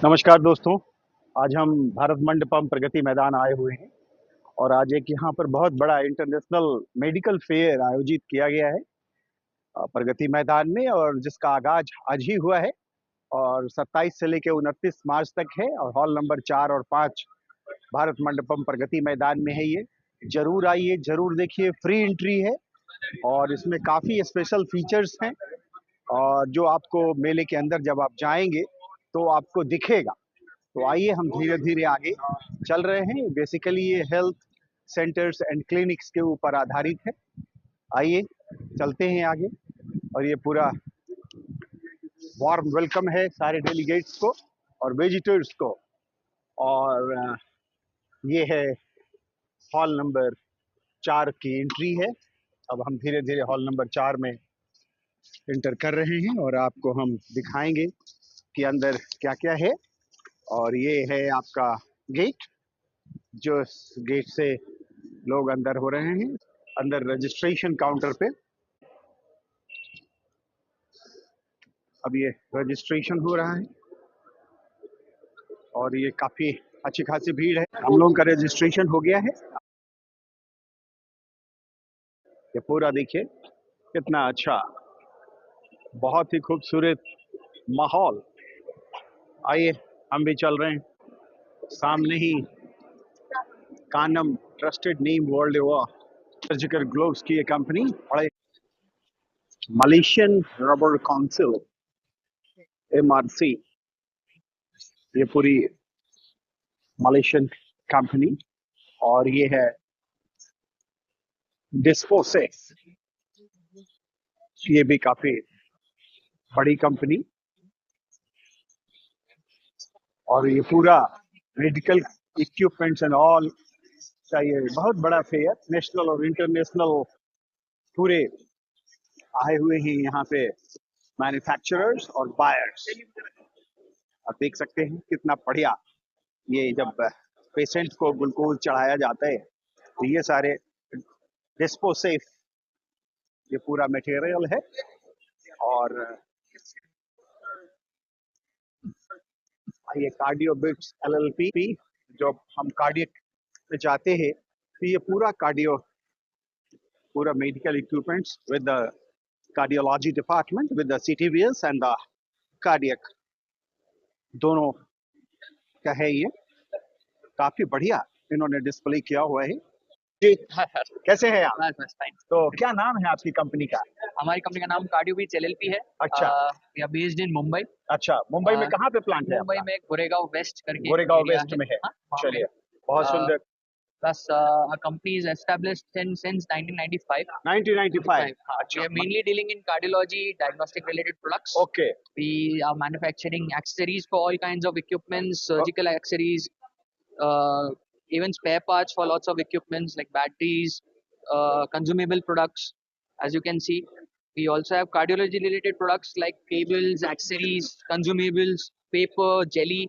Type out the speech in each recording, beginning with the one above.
नमस्कार दोस्तों। आज हम भारत मंडपम प्रगति मैदान आए हुए हैं और आज एक यहाँ पर बहुत बड़ा इंटरनेशनल मेडिकल फेयर आयोजित किया गया है प्रगति मैदान में, और जिसका आगाज आज ही हुआ है और 27 से लेकर 29 मार्च तक है। और हॉल नंबर 4 और 5 भारत मंडपम प्रगति मैदान में है। ये जरूर आइए, जरूर देखिए। फ्री एंट्री है और इसमें काफ़ी स्पेशल फीचर्स हैं, और जो आपको मेले के अंदर जब आप जाएंगे तो आपको दिखेगा। तो आइए हम धीरे धीरे आगे चल रहे हैं। बेसिकली ये हेल्थ सेंटर्स एंड क्लिनिक्स के ऊपर आधारित है। आइए चलते हैं आगे। और ये पूरा वार्म वेलकम है सारे डेलीगेट्स को और विजिटर्स को। और ये है हॉल नंबर 4 की एंट्री है। अब हम धीरे धीरे हॉल नंबर 4 में एंटर कर रहे हैं और आपको हम दिखाएंगे कि अंदर क्या क्या है। और ये है आपका गेट, जो गेट से लोग अंदर हो रहे हैं। अंदर रजिस्ट्रेशन काउंटर पे अब ये रजिस्ट्रेशन हो रहा है और ये काफी अच्छी खासी भीड़ है। हम लोगों का रजिस्ट्रेशन हो गया है। ये पूरा देखिए कितना अच्छा, बहुत ही खूबसूरत माहौल। आइए हम भी चल रहे हैं। सामने ही कानम trusted name world over surgical gloves की ये कंपनी, बड़े मलेशियन रबर काउंसिल MRC, ये पूरी मलेशियन कंपनी। और ये है डिस्पोसेस, ये भी काफी बड़ी कंपनी। और ये पूरा मेडिकल इक्विपमेंट्स एंड ऑल का ये बहुत बड़ा फेयर, नेशनल और इंटरनेशनल पूरे आए हुए हैं यहाँ पे मैन्युफैक्चरर्स और बायर्स। आप देख सकते हैं कितना बढ़िया। ये जब पेशेंट को ग्लूकोज चढ़ाया जाता है तो ये सारे डिस्पोसेफ, ये पूरा मटेरियल है। और ये कार्डियोबिट्स LLP, जो हम कार्डियक में जाते हैं तो ये पूरा कार्डियो, पूरा medical equipments with the cardiology department with the CTVS and the cardiac, दोनों का है। ये काफी बढ़िया इन्होंने डिस्प्ले किया हुआ है जी। कैसे हैं आप? बस बस फाइन। तो क्या नाम है आपकी कंपनी का? हमारी कंपनी का नाम कार्डियोबीट्स LLP है। अच्छा। We are based in Mumbai. अच्छा, मुंबई में कहाँ पे प्लांट है मुंबई आपका? में गोरेगांव वेस्ट करके गोरेगांव area वेस्ट में है। हाँ, वहाँ चलिए, पे। बहुत सुंदर। Plus, our company is established since 1995. 1995। हाँ, अच्छा। we are mainly dealing in cardiology, diagnostic related products. Okay. We are manufacturing accessories for all kinds of equipments, surgical accessories, uh, even spare parts for lots of equipments like batteries, consumable products. As you can see, we also have cardiology related products like cables, accessories, consumables, paper, jelly.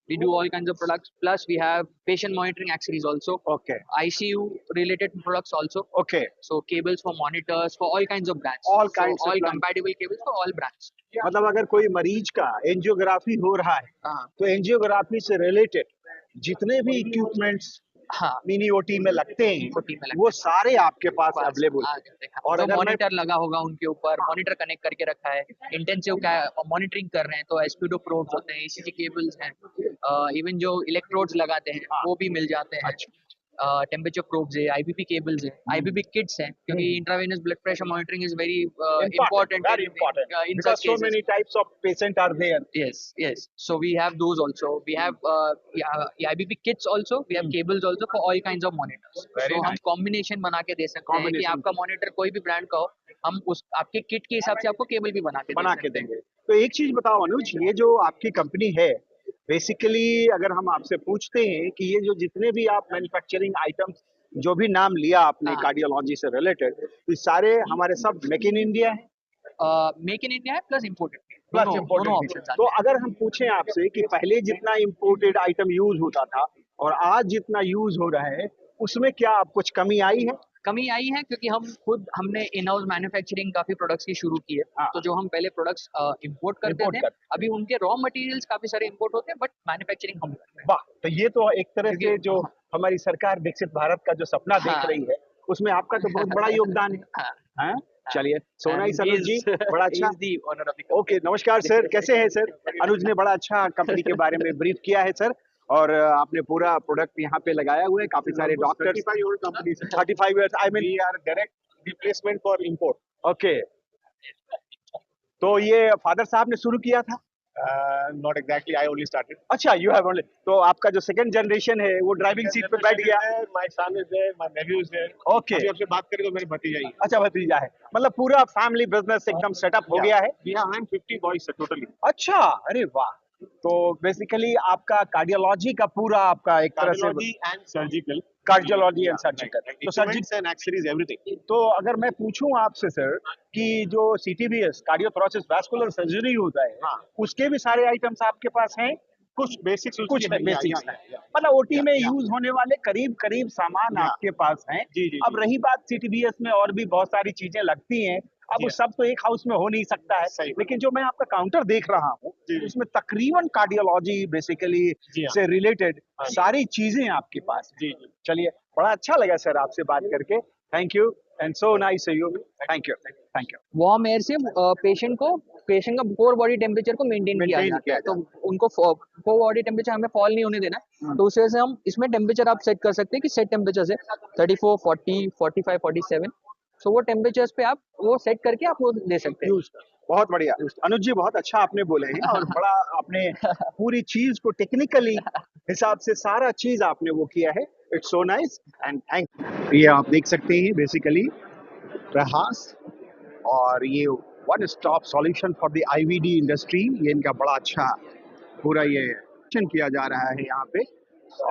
We do all kinds of products. Plus, we have patient monitoring accessories also. Okay. ICU related products also. Okay. So cables for monitors for all kinds of brands. All So kinds of all brands. compatible cables for all brands. मतलब अगर कोई मरीज का angiography हो रहा है हाँ तो एंजियोग्राफी से रिलेटेड जितने भी इक्विपमेंट्स हाँ मिनी OT में लगते हैं OT में लगते वो सारे आपके पास बस अवेलेबल आ है। गया, देखा। और जो अगर मैं मॉनिटर लगा होगा उनके ऊपर मॉनिटर कनेक्ट करके रखा है, इंटेंसिव क्या मॉनिटरिंग कर रहे हैं तो एस्पिडो प्रोब्स होते हैं, ECG केबल्स हैं, इवन जो इलेक्ट्रोड्स लगाते हैं वो भी मिल जाते हैं। टेम्परेचर प्रोब्स है, IBP केबल्स है, IBP किट्स हैं, क्योंकि intravenous blood pressure monitoring is very important very important in because such so cases. many types of patient are there. Yes. So we have those also. We have IBP kits also. We have cables also for all kinds of monitors. Very So हम nice. combination बना के दे सकते हैं कि Combination. आपका monitor कोई भी brand का हो, हम उस आपके किट के हिसाब से आपको केबल भी बना के देंगे। तो एक चीज बताओ अनुज, ये जो आपकी कंपनी है, बेसिकली अगर हम आपसे पूछते हैं कि ये जो जितने भी आप मैन्युफैक्चरिंग आइटम्स जो भी नाम लिया आपने कार्डियोलॉजी से रिलेटेड, तो सारे हमारे सब मेक इन इंडिया है? मेक इन इंडिया है प्लस इम्पोर्टेड प्लस इम्पोर्टेड। तो अगर हम पूछें आपसे कि पहले जितना इम्पोर्टेड आइटम यूज होता था और आज जितना यूज हो रहा है, उसमें क्या आप कुछ कमी आई है? कमी आई है क्योंकि हमने इन हाउस मैन्युफैक्चरिंग काफी प्रोडक्ट्स की शुरू की है। हाँ। तो जो हम पहले प्रोडक्ट्स इंपोर्ट करते Import थे, करते अभी उनके रॉ मटेरियल्स काफी सारे इंपोर्ट होते हैं, बट मैन्युफैक्चरिंग हम करते हैं। वाह, तो ये तो एक तरह से क्योंकि जो हमारी सरकार विकसित भारत का जो सपना देख हाँ रही है, उसमें आपका तो बहुत बड़ा योगदान है। हाँ हैं? चलिए, so nice and he Anuj ji, is बड़ा he अच्छा। is the owner of the company. Okay, नमस्कार सर, कैसे हैं सर? अनुज ने बड़ा अच्छा कंपनी के बारे में ब्रीफ किया है सर, और आपने पूरा प्रोडक्ट यहाँ पे लगाया हुआ है, काफी सारे doctors. 35-year-old company, sir. 35 years, I mean, We are direct replacement for import. Okay, तो ये फादर साहब ने शुरू किया था? Not exactly. I only started. अच्छा, यू हैव ओनली, तो आपका जो सेकंड जनरेशन है वो ड्राइविंग सीट पे बैठ गया? My son is there. My nephew is there. Okay, अभी आपसे बात करें तो मेरे भतीजा ही। अच्छा भतीजा है, मतलब पूरा फैमिली बिजनेस एकदम सेटअप हो गया है। We have 150 boys sir, totally. अच्छा, अरे वाह, तो बेसिकली आपका कार्डियोलॉजी का पूरा आपका एक तरह से Cardiology and surgical. Cardiology and Yeah, surgical, right. तो surgical. Equipments and accessories, everything. तो अगर मैं पूछूं आपसे सर कि जो CTVS कार्डियोथोरेसिस वैस्कुलर सर्जरी होता है, हाँ। उसके भी सारे आइटम्स आपके पास हैं? कुछ बेसिक्स कुछ बेसिक्स हैं, मतलब ओटी में यूज होने वाले करीब करीब सामान Yeah. आपके पास हैं। जी, जी, अब रही बात CTVS में और भी बहुत सारी चीजें लगती हैं, अब वो Yeah. सब तो एक हाउस में हो नहीं सकता है, सही। लेकिन जो मैं आपका काउंटर देख रहा हूँ जी, जी। उसमें तकरीबन कार्डियोलॉजी बेसिकली जी हाँ। से रिलेटेड हाँ। सारी चीजें आपके पास हैं। जी, जी। चलिए, बड़ा अच्छा लगा सर आपसे बात करके, thank you and so nice you, thank you, thank you. Warm air से पेशेंट का कोर बॉडी टेम्परेचर को मेंटेन किया Maintain जाता किया है, तो उनको कोर बॉडी टेम्परेचर हमें फॉल नहीं होने देना है। तो उस वजह से हम इसमें टेम्परेचर आप सेट कर सकते हैं कि सेट टेम्परेचर से 34, 40, 45, 47, सो वो टेम्परेचर्स पे आप वो सेट करके आप वो दे सकते हैं। बहुत बढ़िया अनुज जी, बहुत अच्छा आपने बोले हैं, और बड़ा आपने पूरी चीज को टेक्निकली हिसाब से सारा चीज आपने वो किया है, it's so nice and thank. ये आप देख सकते हैं बेसिकली प्रहास, और ये one stop solution for the IVD industry, ये इनका बड़ा अच्छा पूरा ये एक्शन किया जा रहा है यहाँ पे,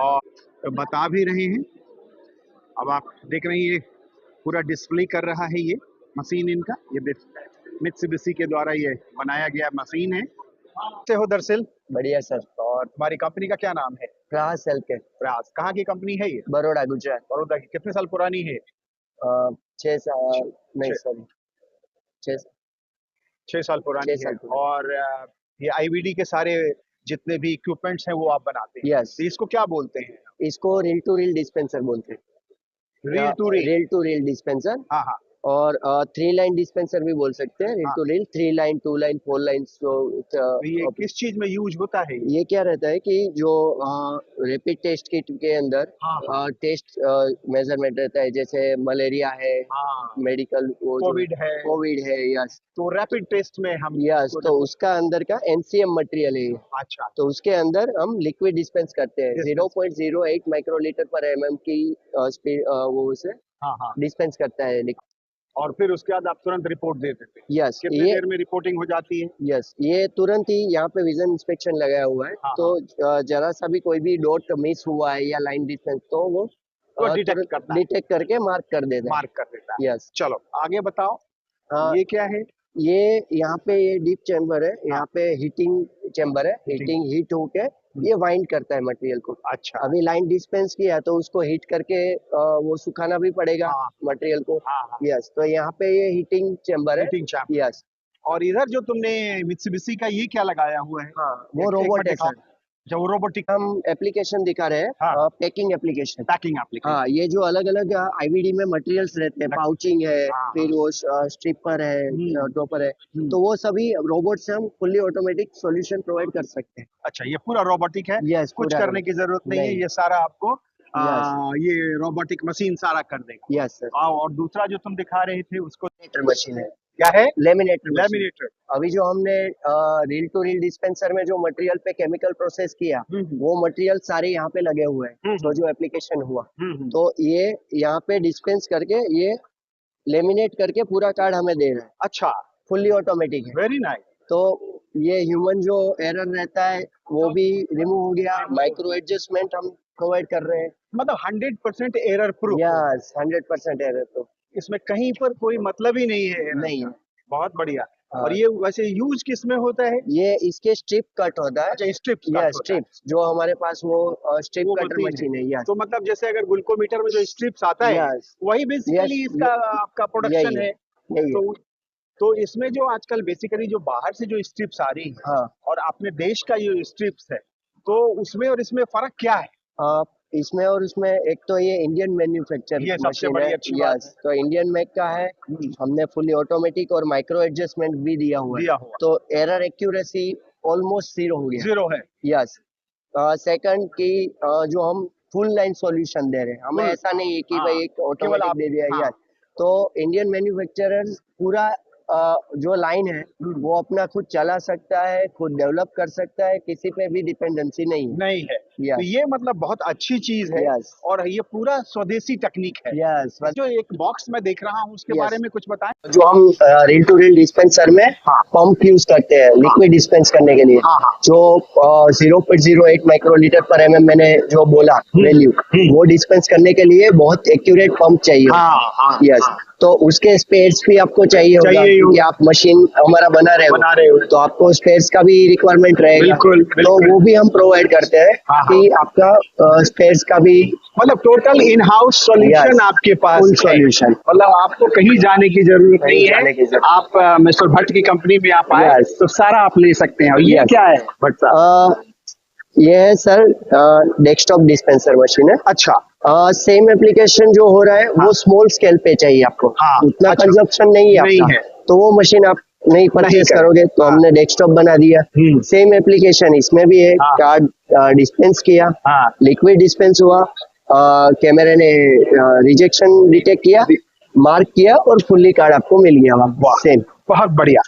और बता भी रहे हैं। अब आप देख रहे हैं ये पूरा डिस्प्ले कर रहा है ये मशीन इनका, ये मित्सुबिशी के द्वारा ये बनाया गया मशीन है। से हो दरअसल? बढ़िया सर। और तुम्हारी कंपनी का क्या नाम है? प्रयास हेल्थ प्रयास, कहाँ की कंपनी है ये? बड़ौदा गुजरात। बड़ौदा की, कितने साल पुरानी है? 6 साल नहीं सर, 6 साल पुरानी 6 है। साल पुरानी। और ये IVD के सारे जितने भी इक्विपमेंट्स हैं वो आप बनाते हैं? यस, तो इसको क्या बोलते हैं? इसको रील टू रील डिस्पेंसर बोलते हैं। रील टू रील डिस्पेंसर, हाँ हाँ, और 3 लाइन डिस्पेंसर भी बोल सकते हैं। रील हाँ। Two reel, 3 line, 2 line, 4 line. तो ये किस चीज में यूज होता है? ये क्या रहता है कि जो रैपिड टेस्ट किट के अंदर हाँ। टेस्ट मेजरमेंट रहता है, जैसे मलेरिया है, हाँ, मेडिकल कोविड है, कोविड है, यस, तो रैपिड टेस्ट में हम यस, तो उसका अंदर का NCM मटेरियल है। अच्छा, तो उसके अंदर हम लिक्विड डिस्पेंस करते हैं। 0.08 माइक्रोलीटर पर mm की स्पीड वो उसे हाँ हाँ, डिस्पेंस करता है। और फिर उसके बाद आप तुरंत रिपोर्ट दे देते हैं? यस, कितने देर में रिपोर्टिंग हो जाती है? यस, ये तुरंत ही यहाँ पे विजन इंस्पेक्शन लगाया हुआ है। हाँ, तो जरा सा भी कोई भी डॉट मिस हुआ है या लाइन डिस्टेंस, तो वो डिटेक्ट करके मार्क कर देता है। यस। चलो आगे बताओ, हाँ, ये क्या है? ये यहाँ पे ये डीप चैम्बर है, यहाँ पे हीटिंग चैम्बर है। हीट होके ये वाइंड करता है मटेरियल को। अच्छा, अभी लाइन डिस्पेंस किया तो उसको हीट करके वो सुखाना भी पड़ेगा हाँ। मटेरियल को। हाँ। यस, तो यहाँ पे ये हीटिंग चैम्बर है। Heating chamber. यस, और इधर जो तुमने मित्सुबिशी का ये क्या लगाया हुआ है? हाँ, वो रोबोट है सर। जो रोबोटिक हम एप्लीकेशन दिखा रहे हैं, हाँ। Packing application. पैकिंग एप्लीकेशन, हाँ, ये जो अलग अलग IVD में मटेरियल्स रहते हैं, पाउचिंग है, हाँ, फिर वो स्ट्रिपर है, टॉपर है, तो वो सभी रोबोट से हम फुल्ली ऑटोमेटिक सॉल्यूशन प्रोवाइड कर सकते हैं। अच्छा, ये पूरा रोबोटिक है? यस, कुछ करने की जरूरत नहीं है, ये सारा आपको ये रोबोटिक मशीन सारा कर देगा। Yes sir. और दूसरा जो तुम दिखा रहे थे उसको मशीन है, क्या है? लेमिनेटर। अभी जो हमने रील टू रील डिस्पेंसर में जो मटेरियल पे केमिकल प्रोसेस किया, वो मटेरियल सारे यहाँ पे लगे हुए हैं। तो जो एप्लीकेशन हुआ, तो ये यहाँ पे डिस्पेंस करके ये लेमिनेट करके पूरा कार्ड हमें दे रहा है। अच्छा, फुल्ली ऑटोमेटिक है। Very nice. तो ये ह्यूमन जो एरर रहता है वो भी रिमूव हो गया। माइक्रो एडजस्टमेंट हम प्रोवाइड कर रहे हैं, मतलब 100% error proof. Yes, 100% error proof. इसमें कहीं पर कोई मतलब ही नहीं है, नहीं है। बहुत बढ़िया। और ये वैसे यूज किस में होता है? ये इसके स्ट्रिप कट होता है। अच्छा, स्ट्रिप्स या कट होता है। स्ट्रिप्स जो हमारे पास वो स्ट्रिप वो कटर मशीन है। यस तो मतलब जैसे अगर ग्लूकोमीटर में जो स्ट्रिप्स आता है यस वही बेसिकली यस इसका आपका प्रोडक्शन यही है है। यही है। तो तो इसमें जो आजकल बेसिकली जो बाहर से जो स्ट्रिप्स आ रही है हाँ और अपने देश का जो स्ट्रिप्स है, तो उसमें और इसमें फर्क क्या है? आप इसमें और उसमें एक तो ये इंडियन मैन्युफैक्चर ये सबसे मशीन बड़ी है। अच्छी बात यस तो इंडियन मेक का है। हमने फुली ऑटोमेटिक और माइक्रो एडजस्टमेंट भी दिया हुआ है। दिया हुआ तो एरर एक्यूरेसी ऑलमोस्ट जीरो हो गया। जीरो है। यस सेकंड की जो हम फुल लाइन सॉल्यूशन दे रहे हैं, हमें Full, ऐसा नहीं है कि हाँ, भाई एक केवल ऑटोमेटिक आप दे दिया। हाँ यस तो इंडियन मैन्युफैक्चरर पूरा जो लाइन है वो अपना खुद चला सकता है, खुद डेवलप कर सकता है, किसी पे भी डिपेंडेंसी नहीं है। नहीं है। तो यस ये मतलब बहुत अच्छी चीज है यस और ये पूरा स्वदेशी टेक्निक है। यस जो एक बॉक्स में देख रहा हूँ उसके बारे यस में कुछ बताएं। जो हम रील टू रील डिस्पेंसर में हाँ पंप यूज करते हैं लिक्विड डिस्पेंस करने के लिए। हाँ हाँ। जो 0.08 माइक्रोलीटर पर एमएम मैंने जो बोला वैल्यू, वो डिस्पेंस करने के लिए बहुत एक्यूरेट पंप चाहिए। हाँ यस तो उसके स्पेयर्स भी आपको चाहिए होगा चाहिए ही क्योंकि होगा। आप मशीन हमारा बना रहे हो तो आपको स्पेयर्स का भी रिक्वायरमेंट रहेगा। बिल्कुल, तो बिल्कुल। वो भी हम प्रोवाइड करते हैं हाँ, हाँ। कि आपका स्पेयर्स का भी मतलब total in house solution Yes, आपके पास full है। solution। मतलब आपको कहीं जाने की जरूरत नहीं जाने की है। जरूरत। आप मिस्टर भट्ट की कंपनी में आप आए Yes। तो सारा आप ले सकते हैं। और ये Yes। क्या है भट्ट साहब? ये है सर डेस्कटॉप डिस्पेंसर मशीन है। अच्छा सेम एप्लीकेशन जो हो रहा है वो स्मॉल स्केल पे चाहिए आपको। हाँ, उतना अच्छा। कंजप्शन नहीं है नहीं आपका, है। तो वो मशीन आप नहीं परचेज करें। करोगे तो हाँ। हमने डेस्कटॉप बना दिया। सेम एप्लीकेशन इसमें भी है। हाँ। कार्ड डिस्पेंस किया, हाँ लिक्विड डिस्पेंस हुआ, कैमरे ने रिजेक्शन डिटेक्ट किया, मार्क किया और फुल्ली कार्ड आपको मिल गया। वाह, सेम बहुत बढ़िया।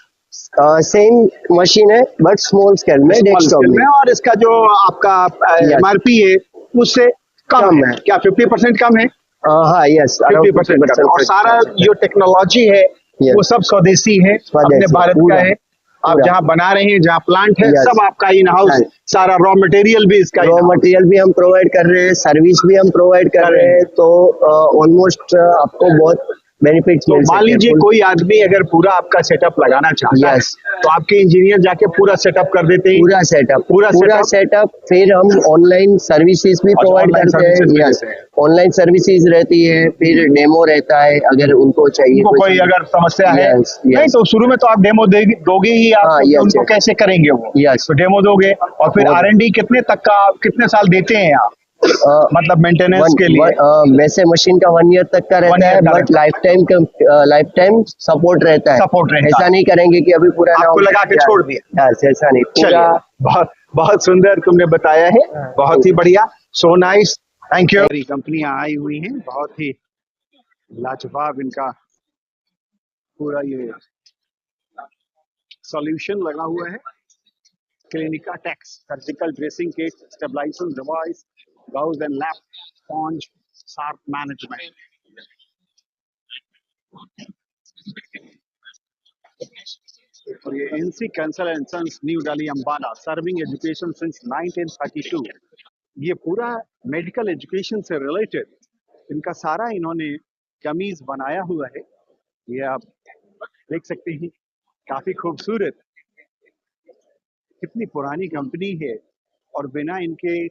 सेम मशीन है बट स्मॉल स्केल में डेस्कटॉप में। और इसका जो आपका Yes। एमआरपी है उससे कम कम है। है। क्या 50% कम है? हाँ यस 50% कम है। और सारा जो टेक्नोलॉजी है Yes। वो सब स्वदेशी है, स्वदेशी, अपने भारत पूरा, का है। आप पूरा। जहाँ बना रहे हैं, जहाँ प्लांट है, Yes। सब आपका इन हाउस। Right। सारा रॉ मटेरियल भी इसका रॉ मटेरियल भी हम प्रोवाइड कर रहे हैं, सर्विस भी हम प्रोवाइड कर रहे हैं। तो ऑलमोस्ट आपको बहुत बेनिफिट्स तो मिल मान सकते लीजिए हैं। कोई आदमी अगर पूरा आपका सेटअप लगाना चाहता है Yes। तो आपके इंजीनियर जाके पूरा सेटअप कर देते हैं। पूरा सेटअप पूरा सेटअप फिर हम ऑनलाइन सर्विसेज भी प्रोवाइड online करते हैं। services भी यस देते हैं। ऑनलाइन सर्विसेज रहती है, फिर डेमो रहता है अगर उनको चाहिए। उनको कोई अगर समस्या है Yes, yes। नहीं तो शुरू में तो आप डेमो दोगे ही आप। हाँ, तो yes, उनको yes। कैसे करेंगे वो? Yes। तो डेमो दोगे और फिर और- R&D कितने तक का कितने साल देते हैं आप? मतलब मेंटेनेंस के लिए? वैसे मशीन का 1 ईयर तक का 1 रहता है year का बट रहता लाइफ टाइम सपोर्ट रहता है। Support रहता ऐसा है। नहीं करेंगे कि अभी पूरा आपको लगा के छोड़ दिया। यस ऐसा नहीं, चलिए, पूरा बहुत बहुत सुंदर तुमने बताया है। बहुत ही बढ़िया, सो नाइस, थैंक यू। कंपनियां आई हुई हैं, बहुत ही लाजवाब इनका पूरा ये सॉल्यूशन लगा हुआ है। Clinica Tex, surgical dressing kit, stabilising device, gauze and lap, sponge, sharp management. और ये NC Kansal and sons, new Delhi, Ambala, serving education since 1932। ये पूरा मेडिकल एजुकेशन से रिलेटेड इनका सारा इन्होंने कमीज बनाया हुआ है। ये आप देख सकते हैं, काफी खूबसूरत। कितनी पुरानी कंपनी है और बिना इनके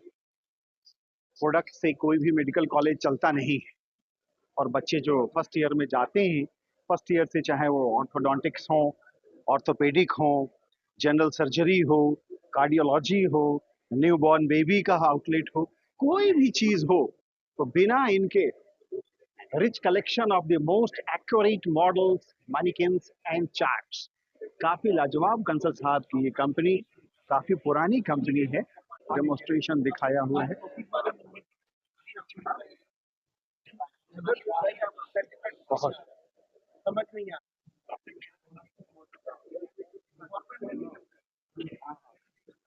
प्रोडक्ट से कोई भी मेडिकल कॉलेज चलता नहीं है। और बच्चे जो फर्स्ट ईयर में जाते हैं, फर्स्ट ईयर से चाहे वो ऑर्थोडोंटिक्स हो, ऑर्थोपेडिक हो, जनरल सर्जरी हो, कार्डियोलॉजी हो, न्यूबॉर्न बेबी का आउटलेट हो, कोई भी चीज हो, तो बिना इनके rich collection of the most accurate models, mannequins and charts. काफी लाजवाब कंसल साहब की ये कंपनी, काफी पुरानी कंपनी है। डेमोस्ट्रेशन दिखाया हुआ है। बहुत समझ नहीं आ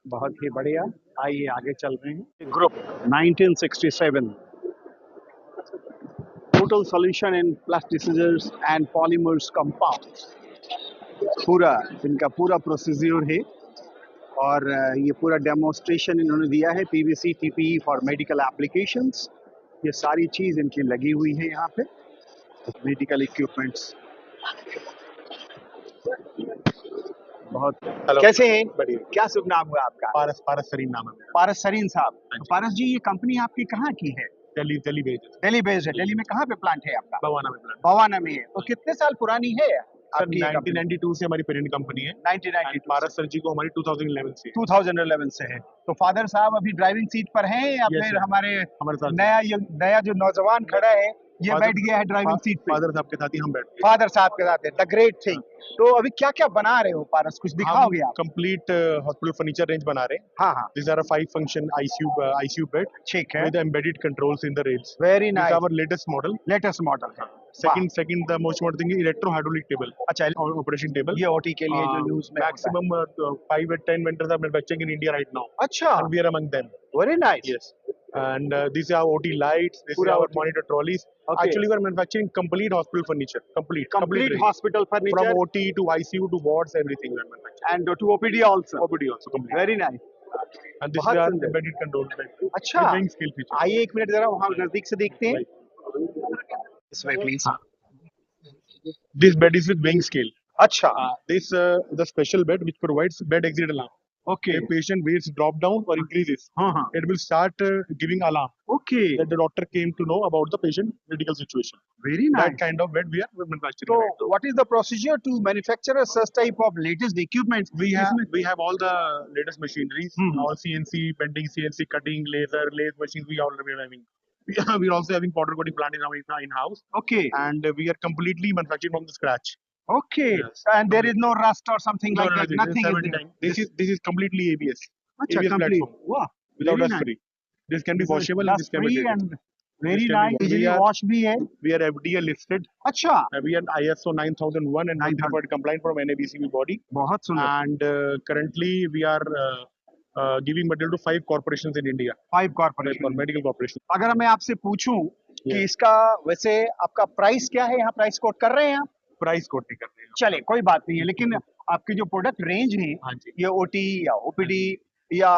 बहुत ही बढ़िया। आइए आगे चल रहे हैं। Group 1967, total solution in plasticisers and polymers compounds. पूरा इनका पूरा प्रोसीजर है और ये पूरा डेमोस्ट्रेशन इन्होंने दिया है। PVC TPE for medical applications, ये सारी चीज इनकी लगी हुई है यहाँ पे। मेडिकल इक्विपमेंट्स बहुत हेलो। कैसे हैं? बढ़िया। क्या शुभ नाम हुआ आपका? पारस पारस सरीन नाम है मेरा। पारस सरीन साहब। हाँ तो जी। पारस जी, ये कंपनी आपकी कहाँ की है? दिल्ली दिल्ली भेज दिल्ली बेस्ड है। दिल्ली में कहाँ पे प्लांट है आपका? बवाना में प्लांट। बवाना में है। तो कितने साल पुरानी है सर आपकी ये कंपनी? 1992 से हमारी पेरेंट कंपनी है। 1992 पारस सर जी को हमारी 2011 से है। 2011 से है। तो फादर साहब अभी ड्राइविंग सीट पर हैं या Yes, फिर sir. हमारे हमारे साथ नया जो नौजवान खड़ा है ये Father- बैठ गया है ड्राइविंग सीट पे? फादर साहब के साथ ही हम बैठते हैं। फादर साहब के साथ है। The great thing. तो अभी क्या क्या बना रहे हो पारस, कुछ दिखाओगे आप? कंप्लीट हॉस्पिटल फर्नीचर रेंज बना रहे हैं। हाँ हाँ, These are a 5 function ICU bed ठीक है। with embedded controls in the rails. Very This is nice. our latest model. Latest model है। Second the most important thing is electro hydraulic table. अच्छा, Operation table. ये OT के लिए जो use में होता है। Maximum 5 or 10 vendors are manufacturing in India right now. अच्छा, And we are among them. Very nice. Yes. And these are OT lights. This is Pura our OT. monitor trolleys. Okay. Actually, we are manufacturing complete hospital furniture. Complete range. Hospital From furniture OT to ICU to wards, everything we are manufacturing. And to OPD also. OPD also complete. Very nice. And this बहुत is our सुंदर। embedded control bed. अच्छा। With wing skill feature. आइए एक minute जरा वहाँ नजदीक से देखते हैं। Right. इसमें please. This bed is with wing scale. अच्छा, This the special bed which provides bed exit alarm. Okay. If patient weights drop down or increases, हाँ हाँ, it will start giving alarm okay. that the doctor came to know about the patient critical situation. Very That nice. kind of bed we are manufacturing. So, right now. what is the procedure to manufacture such type of latest equipment? We have all the latest machineries, Mhm. all CNC bending, CNC cutting, lathe machines. We are having. We are also having powder coating plant in house, Okay, and we are completely manufacturing from the scratch. okay. Yes. And there is no rust or something like that. this is Nothing is 7 there. times. This is completely ABS. अच्छा, ABS complete. platform वाह, without very dust nice. free. This can be This is washable and this can be dust-free treated. and very This can be nice. washed. Easily wash भी है। We are FDA listed. अच्छा, We are ISO 9001 and 9000. certified compliant from NABCB body. बहुत सुंदर। And currently we are giving material to 5 corporations in India. 5 For corporation. medical corporations. अगर मैं आपसे पूछूं कि Yes. इसका वैसे आपका प्राइस क्या है, यहाँ प्राइस कोट कर रहे हैं आप? प्राइस कोट नहीं करते हैं। चले, कोई बात नहीं है, लेकिन आपके जो प्रोडक्ट रेंज है, हाँ जी। ये ओटी या ओपीडी या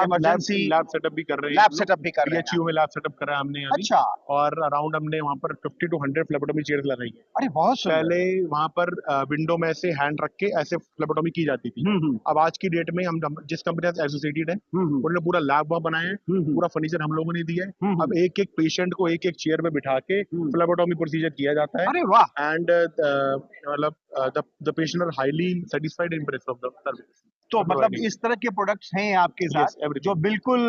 इमरजेंसी लैब सेटअप भी कर रहे हैं। लैब सेटअप भी कर रहे हैं। PHU में लैब सेटअप करा है हमने अभी। अच्छा, और अराउंड हमने वहाँ पर 50 to 100 फ्लेबोटोमी चेयर्स लगाई है। अरे बहुत सुंदर। पहले वहाँ पर विंडो में से हैंड रख के ऐसे फ्लेबोटोमी की जाती थी। अब आज की डेट में हम जिस कंपनी से एसोसिएटेड है उन्होंने पूरा लैब वहाँ बनाया है, पूरा फर्नीचर हम लोगों ने दिया है। अब एक एक पेशेंट को एक एक चेयर में बिठा के फ्लेबोटोमी प्रोसीजर किया जाता है। अरे वाह, एंड मतलब the patient are highly satisfied and impressed of the service. तो मतलब इस तरह के प्रोडक्ट्स हैं आपके Yes, साथ everything. जो बिल्कुल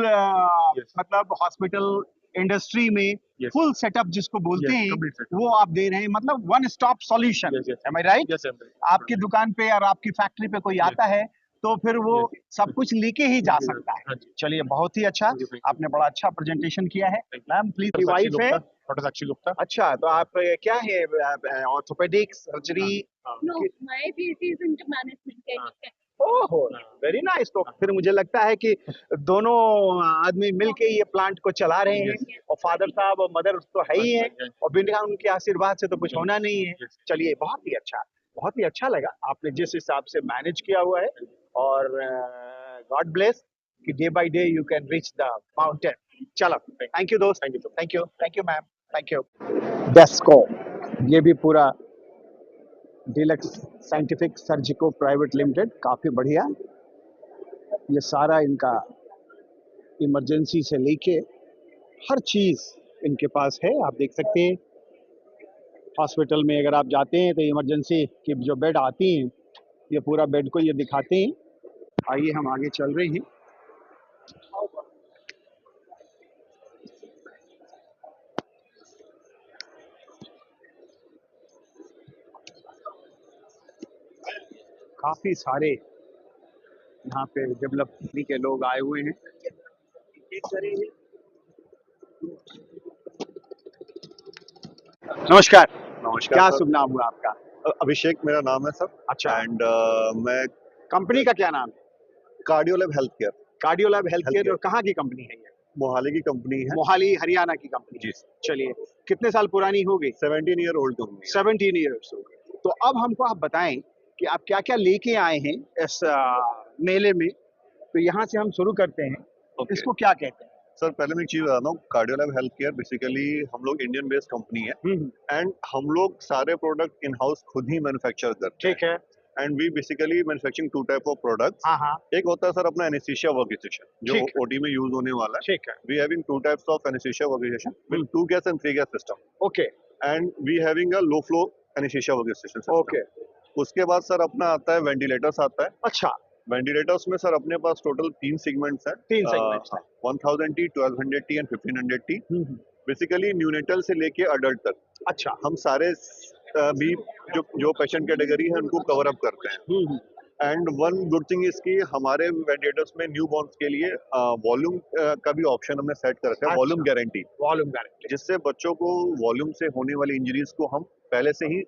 Yes. मतलब हॉस्पिटल इंडस्ट्री में Yes. फुल सेटअप जिसको बोलते Yes, हैं complete setup. वो आप दे रहे हैं, मतलब one stop solution. Yes, yes. Am I right? Yes, sir. आपकी दुकान पे और आपकी फैक्ट्री पे कोई आता है तो फिर वो Yes. सब कुछ लेके ही जा Yes, सकता है। हाँ जी। चलिए, बहुत ही अच्छा, Thank you, thank you. आपने बड़ा अच्छा प्रेजेंटेशन किया है। Thank you. Ma'am please, Dr. Wife Sakshi है? Gupta, Dr. Sakshi Gupta. अच्छा, तो आप क्या है, orthopaedic surgery? No, my PhD is into management. Can oh, very nice. तो फिर मुझे लगता है कि दोनों आदमी मिलके ये प्लांट को चला रहे हैं, और फादर साहब और मदर तो है ही है, और बिना उनके आशीर्वाद से तो कुछ होना नहीं है। चलिए, बहुत ही अच्छा लगा आपने जिस हिसाब से मैनेज किया हुआ है, और गॉड ब्लेस कि day by day you can reach the mountain. चलो, थैंक यू दोस्त, thank you ma'am, thank you. Desco, ये भी पूरा डीलक्स साइंटिफिक सर्जिको प्राइवेट लिमिटेड, काफ़ी बढ़िया। ये सारा इनका इमरजेंसी से लेके हर चीज़ इनके पास है। आप देख सकते हैं हॉस्पिटल में अगर आप जाते हैं तो इमरजेंसी की जो बेड आती हैं, ये पूरा बेड को ये दिखाते हैं। आइए हम आगे चल रहे हैं। काफ़ी सारे यहाँ पे डेवलप के लोग आए हुए हैं। नमस्कार, नमस्कार क्या सर। शुभ नाम हुआ आपका? अभिषेक मेरा नाम है सर। अच्छा, एंड मैं कंपनी का क्या नाम है? Cardiolab health care Cardiolab health care. Healthcare। और कहाँ की कंपनी है ये? मोहाली की कंपनी है। मोहाली हरियाणा की कंपनी। जी। चलिए, कितने साल पुरानी हो गई? 17 ईयर ओल्ड कंपनी है। 17 ईयर्स हो गए। तो अब हमको आप बताएं कि आप क्या क्या लेके आए हैं इस मेले में। तो यहाँ से हम शुरू करते हैं। Okay. इसको क्या कहते हैं? सर पहले मैं एक चीज बताता हूँ, कार्डियोलैब हेल्थ केयर बेसिकली हम लोग इंडियन बेस्ड कंपनी है, एंड हम लोग सारे प्रोडक्ट इन हाउस खुद ही मैन्युफैक्चर करते हैं। ठीक है। And we basically manufacturing two type of products. हाँ हाँ एक होता है सर अपना एनेस्थीसिया वर्क स्टेशन जो ठीक है। ओटी में यूज होने वाला है। ठीक है we having two types of anaesthesia work station with 2 gas and 3 gas system okay and we having a low flow anaesthesia work station. Okay उसके बाद सर अपना आता है वेंटिलेटर्स आता है। अच्छा वेंटिलेटर्स में सर अपने पास टोटल 3 सेगमेंट्स हैं। 3 सेगमेंट्स हैं। 1000 T, 1200 T and 1500 T. Hmm, basically neonatal से लेके अडल्ट तक अच्छा हम सारे भी जो पेशेंट कैटेगरी है उनको कवर अप करते हैं। हम्म, एंड वन गुड थिंग इसकी हमारे वेंटिलेटर्स में न्यू बॉर्न्स के लिए वॉल्यूम का भी ऑप्शन हमने सेट कर रखा है, वॉल्यूम अच्छा। गारंटी, वॉल्यूम गारंटी जिससे बच्चों को वॉल्यूम से होने वाली इंजरीज को हम पहले से ही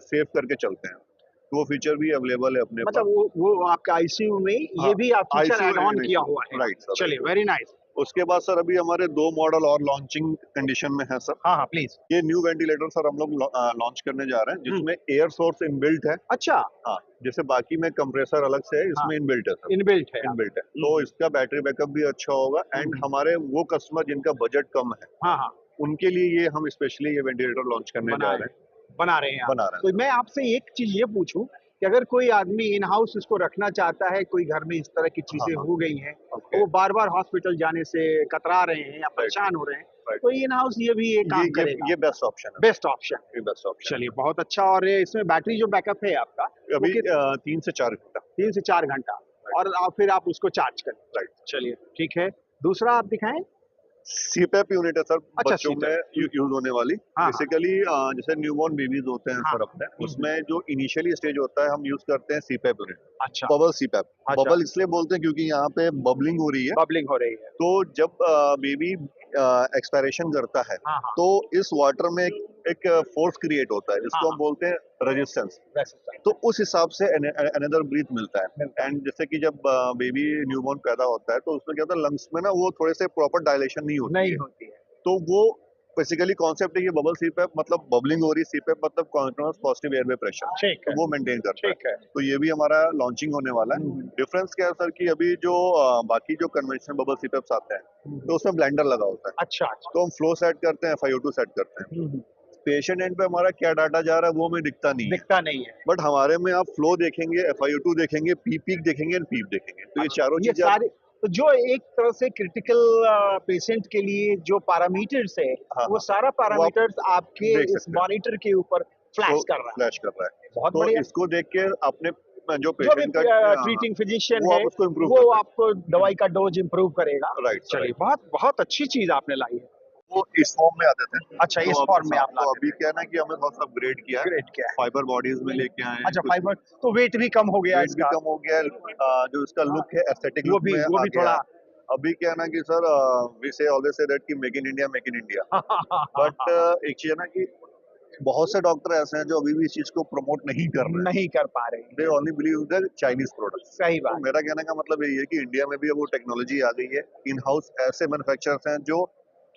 सेव करके चलते हैं। तो वो फीचर भी अवेलेबल है अपने मतलब वो आपका आईसीयू में ये हाँ, भी आप feature ICU add on and किया ICU, हुआ है। Right sir. चलिए वेरी नाइस। उसके बाद सर अभी हमारे 2 मॉडल और लॉन्चिंग कंडीशन में है सर। हाँ हाँ प्लीज। ये न्यू वेंटिलेटर सर हम लोग लॉन्च करने जा रहे हैं जिसमें एयर सोर्स इनबिल्ट है। अच्छा हाँ, जैसे बाकी में कंप्रेसर अलग से है, इसमें इनबिल्ट है सर। इनबिल्ट है। इनबिल्ट है तो इसका बैटरी बैकअप भी अच्छा होगा एंड हमारे वो कस्टमर जिनका बजट कम है हाँ हाँ उनके लिए ये हम स्पेशली ये वेंटिलेटर लॉन्च करने जा रहे हैं। बना रहे हैं आप। बना रहे हैं। तो मैं आपसे एक चीज ये पूछूं कि अगर कोई आदमी इन हाउस इसको रखना चाहता है, कोई घर में इस तरह की चीजें हाँ, हो गई हैं ओके। वो बार बार हॉस्पिटल जाने से कतरा रहे हैं या परेशान हो रहे हैं, राइट। तो इन हाउस ये भी ये काम करेगा। ये बेस्ट ऑप्शन है। Best option. ये बेस्ट ऑप्शन। चलिए बहुत अच्छा। और ये इसमें बैटरी जो बैकअप है आपका अभी 3 से 4 घंटा। 3 से 4 घंटा और फिर आप उसको चार्ज करें। राइट। चलिए ठीक है। दूसरा आप दिखाएं। सीपैप यूनिट है सर अच्छा, बच्चों में CPAP। यूज होने वाली। हाँ, हाँ। बेसिकली जैसे न्यूबॉर्न बेबीज होते हैं हाँ, सर अपने, उसमें जो इनिशियली स्टेज होता है हम यूज करते हैं सीपैप यूनिट। अच्छा बबल सीपैप। अच्छा। बबल इसलिए बोलते हैं क्योंकि यहाँ पे बबलिंग हो रही है, बबलिंग हो रही है। तो जब बेबी एक्सपायरेशन करता है हाँ हाँ तो इस वाटर में एक फोर्स क्रिएट होता है जिसको हाँ, हम बोलते हैं रेजिस्टेंस। वैसे तो उस हिसाब से अनदर ब्रीथ मिलता मिलता है। एंड जैसे कि जब बेबी न्यूबॉर्न पैदा होता है तो उसमें क्या होता है, लंग्स में ना वो थोड़े से प्रॉपर डायलेशन नहीं होती नहीं है। होती है। तो वो बेसिकली कॉन्सेप्ट है कि बबल सीपैप मतलब बबलिंग हो रही है, सीपैप मतलब कॉन्टिन्यूअस पॉजिटिव एयरवे प्रेशर, ठीक तो है वो मेंटेन करता है। ठीक है। तो ये भी हमारा लॉन्चिंग होने वाला है। डिफरेंस क्या है सर कि अभी जो बाकी जो कन्वेंशनल बबल सीपैप्स आते हैं तो उसमें ब्लेंडर लगा होता है, अच्छा अच्छा। तो हम फ्लो सेट करते हैं, FiO2 सेट करते हैं। पेशेंट एंड पे हमारा क्या डाटा जा रहा है वो हमें दिखता नहीं है, दिखता नहीं है। बट हमारे में आप फ्लो देखेंगे, FiO2 देखेंगे, पीक देखेंगे एंड पीप देखेंगे, तो ये चारों ये चीजें आप- सारे तो जो एक तरह से क्रिटिकल पेशेंट के लिए जो पैरामीटर्स है हाँ, वो सारा पैरामीटर्स आपके देख इस सकते हैं। मॉनिटर के ऊपर फ्लैश कर रहा है। फ्लैश कर रहा है। बहुत तो बढ़िया। इसको देख के अपने जो जो भी पेशेंट का ट्रीटिंग फिजिशियन वो है आप उसको improve वो कर सकते हैं। आपको दवाई का डोज इम्प्रूव करेगा। राइट सर, चलिए बहुत बहुत अच्छी चीज आपने लाई है। वो इस फॉर्म में आते थे। अच्छा इस फॉर्म में आप तो लाते अभी क्या है ना कि हमने थोड़ा सा अपग्रेड किया है, ग्रेट क्या है। फाइबर बॉडीज में लेके आए हैं। अच्छा फाइबर तो वेट भी कम हो गया वेट भी इसका। कम हो गया है, जो इसका लुक है एस्थेटिक वो लुक भी में वो आ भी गया थोड़ा है। अभी क्या है ना कि सर वी से ऑलवेज से दैट कि मेक इन इंडिया, बट एक चीज है ना कि बहुत से डॉक्टर ऐसे हैं जो अभी भी इस चीज को प्रमोट नहीं कर रहे हैं। नहीं कर पा रहे हैं। They only believe the Chinese products. सही तो बात। मेरा कहने का मतलब यही है कि इंडिया में भी अब वो टेक्नोलॉजी आ गई है, इन हाउस ऐसे मैन्युफैक्चरर्स हैं जो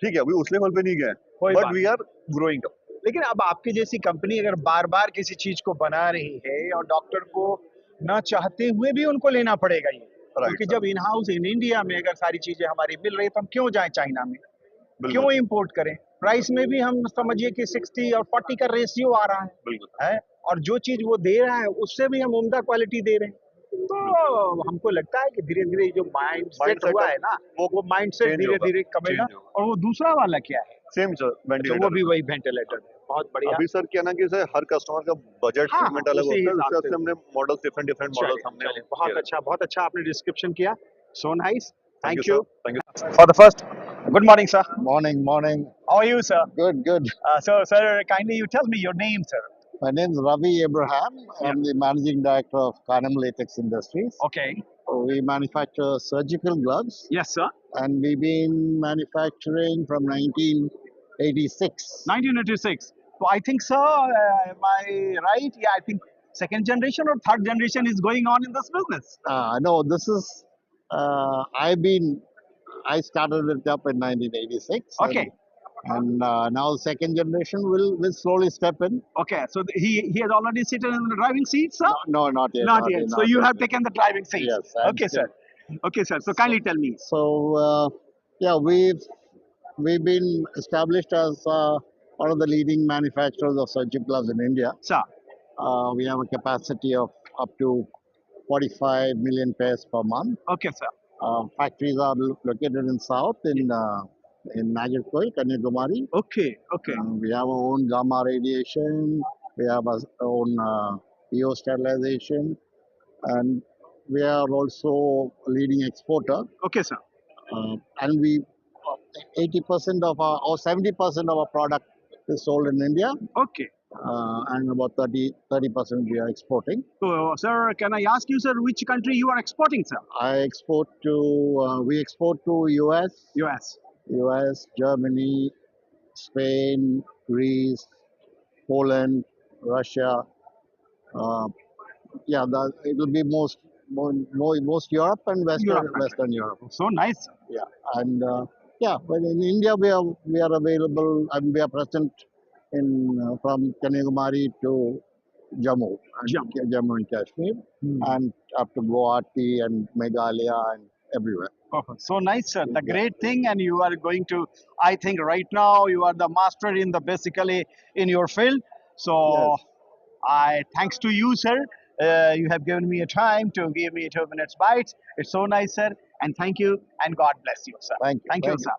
ठीक है अभी उस लेवल पे नहीं गए, कोई बट बात वी आर ग्रोइंग अप। लेकिन अब आपकी जैसी कंपनी अगर बार बार किसी चीज को बना रही है और डॉक्टर को ना चाहते हुए भी उनको लेना पड़ेगा ये, क्योंकि जब इन हाउस इन इंडिया में अगर सारी चीजें हमारी मिल रही है तो हम क्यों जाएं चाइना में, क्यों इंपोर्ट करें। प्राइस में भी हम समझिए कि 60 और 40 का रेशियो आ रहा है और जो चीज वो दे रहा है उससे भी हम उम्दा क्वालिटी दे रहे हैं। तो हमको लगता है कि धीरे धीरे जो माइंड सेट हुआ है ना वो माइंड सेट धीरे धीरे कमेगा। और वो दूसरा वाला क्या है? सेम सर, तो वो वेंटिलेटर। भी वही वेंटिलेटर है। बहुत बढ़िया। अभी सर क्या ना कि सर हर कस्टमर का बजट हाँ, सेगमेंट अलग उसी होता है, हिसाब उस हिसाब से। से हमने मॉडल्स डिफरेंट मॉडल्स हमने चलिए बहुत अच्छा आपने डिस्क्रिप्शन किया। So nice. Thank thank you you sir, thank you. For the first. Good morning, sir. Morning. How are you, sir? Good. Sir, kindly you tell me your name, sir. My name is Ravi Abraham. I'm the managing director of Carnum Latex Industries. Okay. We manufacture surgical gloves, Yes, sir. and we've been manufacturing from 1986. 1986. So I think, sir, am I right? Yeah, I think second generation or third generation is going on in this business. No, this is. I started it up in 1986. Okay. And now the second generation will slowly step in. Okay. So he has already seated in the driving seat, sir? No, not yet. Not yet. So you have taken the driving seat. Yes. I'm Okay, sir. still- Okay, sir. So kindly tell me. So we've been established as one of the leading manufacturers of surgical gloves in India. Sir. We have a capacity of up to 45 million pairs per month. Okay, sir. Factories are located in south in Nagercoil, Kanyakumari. Okay, okay. We have our own gamma radiation. We have our own EO sterilization, and we are also a leading exporter. Okay, sir. And we 80% of our or 70% of our product is sold in India, Okay. and about 30% we are exporting. So, sir, can I ask you, sir, which country you are exporting, sir? We export to US, Germany, Spain, Greece, Poland, Russia. It will be most Europe and Western Europe. So nice. Yeah, and but in India we are available and we are present in from Kanyakumari to Jammu and Kashmir, and up to Guwahati and Meghalaya and everywhere. So nice, sir. The great thing, and you are going to, I think right now you are the master in the basically in your field. So thanks to you, sir. You have given me a time to give me 2 minutes bites. It's so nice, sir. And thank you, and God bless you, sir. Thank you. Thank you, sir.